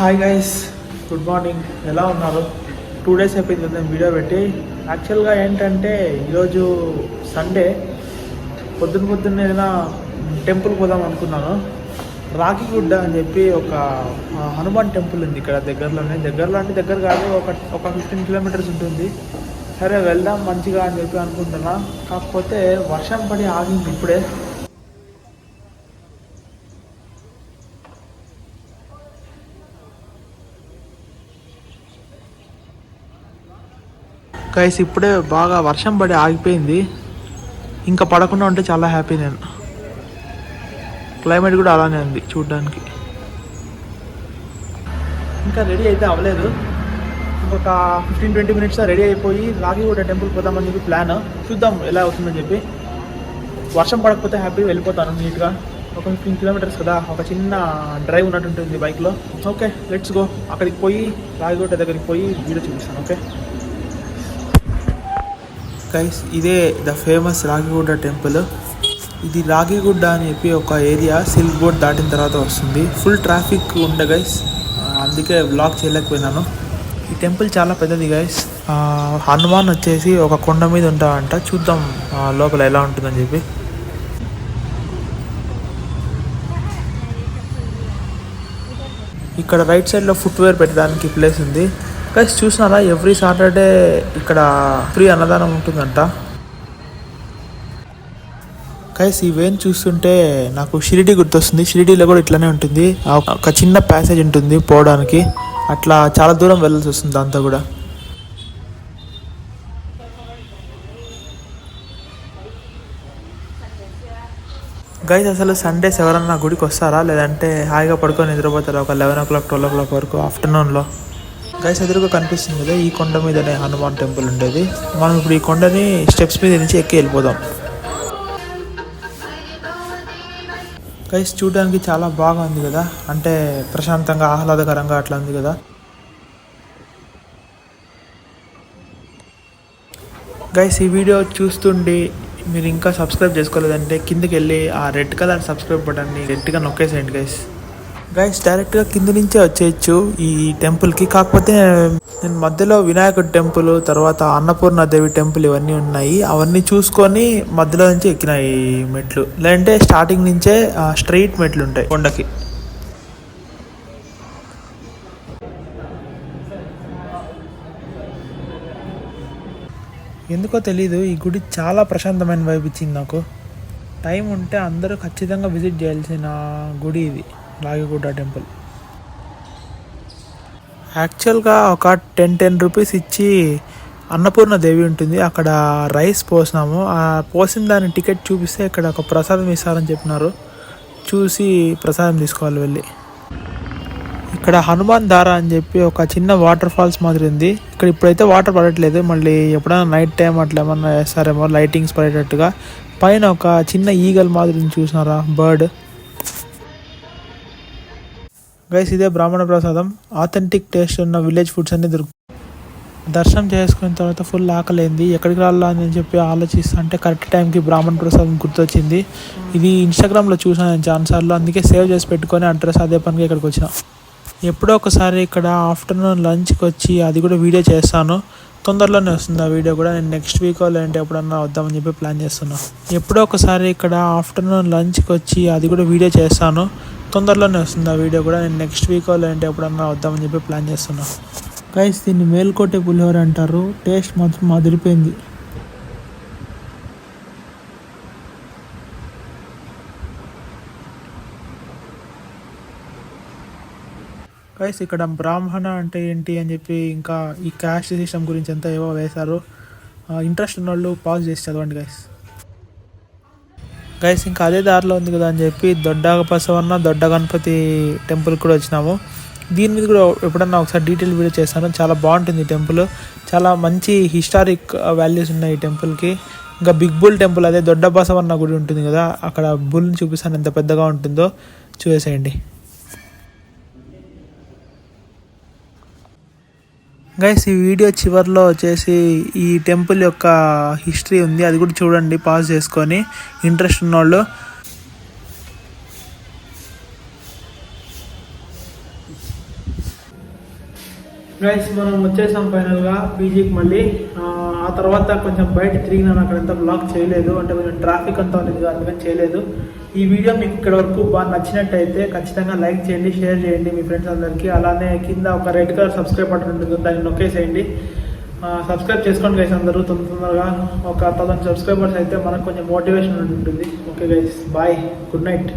Hi guys, good morning. ఎలా ఉన్నారు? 2 days అయిపోయింది కదా నేను వీడియో పెట్టి. యాక్చువల్గా ఏంటంటే ఈరోజు సండే పొద్దున్నే ఏదైనా టెంపుల్కి పోదాం అనుకున్నాను. రాగిగుడ్డ అని చెప్పి ఒక హనుమాన్ టెంపుల్ ఉంది ఇక్కడ దగ్గరలో అంటే దగ్గర కాదు, ఒక 15 kilometers ఉంటుంది. సరే వెళ్దాం మంచిగా అని చెప్పి అనుకుంటున్నా. కాకపోతే వర్షం పడి ఆగింది ఇప్పుడే. గైస్ ఇప్పుడే బాగా వర్షం పడి ఆగిపోయింది. ఇంకా పడకుండా ఉంటే చాలా హ్యాపీ నేను. క్లైమేట్ కూడా అలానే ఉంది చూడడానికి. ఇంకా రెడీ అయితే అవ్వలేదు. ఇంకొక 15-20 minutes రెడీ అయిపోయి రాగిగుడ్డ టెంపుల్ పోదామని చెప్పి ప్లాన్. చూద్దాం ఎలా అవుతుందని చెప్పి. వర్షం పడకపోతే హ్యాపీ వెళ్ళిపోతాను నీట్గా. ఒక 15 kilometers కదా, ఒక చిన్న డ్రైవ్ ఉన్నట్టుంటుంది బైక్లో. Okay, let's go. అక్కడికి పోయి రాగిగుడ్డ దగ్గరికి పోయి వీడియో చూపిస్తాను. ఓకే గైస్, ఇదే ద ఫేమస్ రాగిగుడ్డ టెంపుల్. ఇది రాగిగుడ్డ అని చెప్పి ఒక ఏరియా సిల్క్ బోర్డ్ దాటిన తర్వాత వస్తుంది. ఫుల్ ట్రాఫిక్ ఉండే గైస్, అందుకే వ్లాగ్ చేయలేకపోయినాను. ఈ టెంపుల్ చాలా పెద్దది గైస్. హనుమాన్ వచ్చేసి ఒక కొండ మీద ఉంటాడంట. చూద్దాం లోపల ఎలా ఉంటుందని చెప్పి. ఇక్కడ రైట్ సైడ్లో ఫుట్వేర్ పెట్టడానికి ప్లేస్ ఉంది గైస్. చూసినారా, ఎవ్రీ సాటర్డే ఇక్కడ ఫ్రీ అన్నదానం ఉంటుందంట గైస్. ఈ వేన్ చూస్తుంటే నాకు షిరిడి గుర్తొస్తుంది. షిరిడీలో కూడా ఇట్లానే ఉంటుంది. ఒక చిన్న ప్యాసేజ్ ఉంటుంది పోవడానికి. అట్లా చాలా దూరం వెళ్ళాల్సి వస్తుంది దాంతో కూడా. గైస్ అసలు సండేస్ ఎవరన్నా గుడికి వస్తారా, లేదంటే హాయిగా పడుకొని నిద్రపోతారా ఒక 11 o'clock 12 o'clock వరకు ఆఫ్టర్నూన్లో? గైస్ ఎదురుగా కనిపిస్తుంది కదా, ఈ కొండ మీదనే హనుమాన్ టెంపుల్ ఉండేది. మనం ఇప్పుడు ఈ కొండని స్టెప్స్ మీద నుంచి ఎక్కి వెళ్ళిపోదాం. గైస్ చూడడానికి చాలా బాగా ఉంది కదా, అంటే ప్రశాంతంగా ఆహ్లాదకరంగా అట్లా ఉంది కదా. గైస్ ఈ వీడియో చూస్తుండి మీరు ఇంకా సబ్స్క్రైబ్ చేసుకోలేదంటే కిందకి వెళ్ళి ఆ రెడ్ కలర్ సబ్స్క్రైబ్ బటన్ని గట్టిగా నొక్కేసేయండి గైస్. గైస్ డైరెక్ట్గా కింద నుంచే వచ్చేయచ్చు ఈ టెంపుల్కి. కాకపోతే నేను మధ్యలో వినాయకుడి టెంపుల్, తర్వాత అన్నపూర్ణాదేవి టెంపుల్ ఇవన్నీ ఉన్నాయి. అవన్నీ చూసుకొని మధ్యలో నుంచి ఎక్కిన ఈ మెట్లు. లేదంటే స్టార్టింగ్ నుంచే స్ట్రైట్ మెట్లు ఉంటాయి కొండకి. ఎందుకో తెలీదు, ఈ గుడి చాలా ప్రశాంతమైన వైబ్ ఇచ్చింది నాకు. టైం ఉంటే అందరూ ఖచ్చితంగా విజిట్ చేయాల్సిన గుడి ఇది, రాగిగుడ్డ టెంపుల్. యాక్చువల్గా ఒక 10 rupees ఇచ్చి అన్నపూర్ణ దేవి ఉంటుంది, అక్కడ రైస్ పోసినాము. ఆ పోసిన దాని టికెట్ చూపిస్తే ఇక్కడ ఒక ప్రసాదం ఇస్తారని చెప్పినారు. చూసి ప్రసాదం తీసుకోవాలి వెళ్ళి. ఇక్కడ హనుమాన్ ధార అని చెప్పి ఒక చిన్న వాటర్ ఫాల్స్ మాదిరి ఉంది. ఇక్కడ ఇప్పుడైతే వాటర్ పడట్లేదు, మళ్ళీ ఎప్పుడైనా నైట్ టైం అట్లా ఏమన్నా వేస్తారేమో లైటింగ్స్ పడేటట్టుగా. పైన ఒక చిన్న ఈగల్ మాదిరిని చూసినారా, బర్డ్. గైస్ ఇదే బ్రాహ్మణ ప్రసాదం. ఆథెంటిక్ టేస్ట్ ఉన్న విలేజ్ ఫుడ్స్ అన్ని దొరుకుతాయి. దర్శనం చేసుకున్న తర్వాత ఫుల్ ఆకలేంది, ఎక్కడికి వెళ్ళాలని చెప్పి ఆలోచిస్తా అంటే కరెక్ట్ టైంకి బ్రాహ్మణ ప్రసాదం గుర్తొచ్చింది. ఇది ఇన్స్టాగ్రామ్లో చూసాను నేను చాలాసార్లు, అందుకే సేవ్ చేసి పెట్టుకొని అడ్రస్ అదే పనికి ఇక్కడికి వచ్చిన. ఎప్పుడో ఒకసారి ఇక్కడ ఆఫ్టర్నూన్ లంచ్కి వచ్చి అది కూడా వీడియో చేస్తాను. తొందరలోనే వస్తుంది ఆ వీడియో కూడా. నేను నెక్స్ట్ వీక్ లేదంటే ఎప్పుడన్నా వద్దామని చెప్పి ప్లాన్ చేస్తున్నాను. ఎప్పుడో ఒకసారి ఇక్కడ ఆఫ్టర్నూన్ లంచ్కి వచ్చి అది కూడా వీడియో చేస్తాను. తొందరలోనే వస్తుంది ఆ వీడియో కూడా. నేను నెక్స్ట్ వీక్ లేదంటే ఎప్పుడన్నా వద్దామని చెప్పి ప్లాన్ చేస్తున్నాను. గైస్ దీన్ని మేల్కోటే పులిహోర అంటారు. టేస్ట్ మాత్రం అదిరిపోయింది. గైస్ ఇక్కడ బ్రాహ్మణ అంటే ఏంటి అని చెప్పి, ఇంకా ఈ క్యాస్ట్ సిస్టమ్ గురించి అంతా ఏవో వేశారు. ఇంట్రెస్ట్ ఉన్న వాళ్ళు పాజ్ చేసి చదవండి గైస్. గైస్ ఇంకా అదే దారిలో ఉంది కదా అని చెప్పి దొడ్డ బసవన్న, దొడ్డ గణపతి టెంపుల్ కూడా వచ్చినాము. దీని మీద కూడా ఎప్పుడన్నా ఒకసారి డీటెయిల్ వీడియో చేస్తాను. చాలా బాగుంటుంది ఈ టెంపుల్. చాలా మంచి హిస్టారిక్ వాల్యూస్ ఉన్నాయి ఈ టెంపుల్కి. ఇంకా బిగ్ బుల్ టెంపుల్, అదే దొడ్డ బసవన్న గుడి ఉంటుంది కదా, అక్కడ బుల్ని చూపిస్తాను ఎంత పెద్దగా ఉంటుందో, చూసేయండి. గైస్ ఈ వీడియో చివరిలో వచ్చేసి ఈ టెంపుల్ యొక్క హిస్టరీ ఉంది, అది కూడా చూడండి పాజ్ చేసుకొని ఇంట్రెస్ట్ ఉన్నోళ్ళు. గైస్ మనం వచ్చేసాం ఫైనల్గా పీజీకి మళ్ళీ. ఆ తర్వాత కొంచెం బయట తిరిగినాను, అక్కడ ఎంత బ్లాక్ చేయలేదు, అంటే కొంచెం ట్రాఫిక్ అంతా ఉంది అందుకని చేయలేదు. ఈ వీడియో మీకు ఇక్కడ వరకు బాగా నచ్చినట్టయితే ఖచ్చితంగా లైక్ చేయండి, షేర్ చేయండి మీ ఫ్రెండ్స్ అందరికీ. అలానే కింద ఒక రెడ్ కలర్ సబ్స్క్రైబ్ బటన్ ఉంటుంది, దాన్ని నొక్కేసేయండి. సబ్స్క్రైబ్ చేసుకోండి గైస్ అందరూ తొందరగా. ఒక 1000 సబ్స్క్రైబర్స్ అయితే మనకు కొంచెం మోటివేషన్ ఉంటుంది. Okay guys, bye, good night.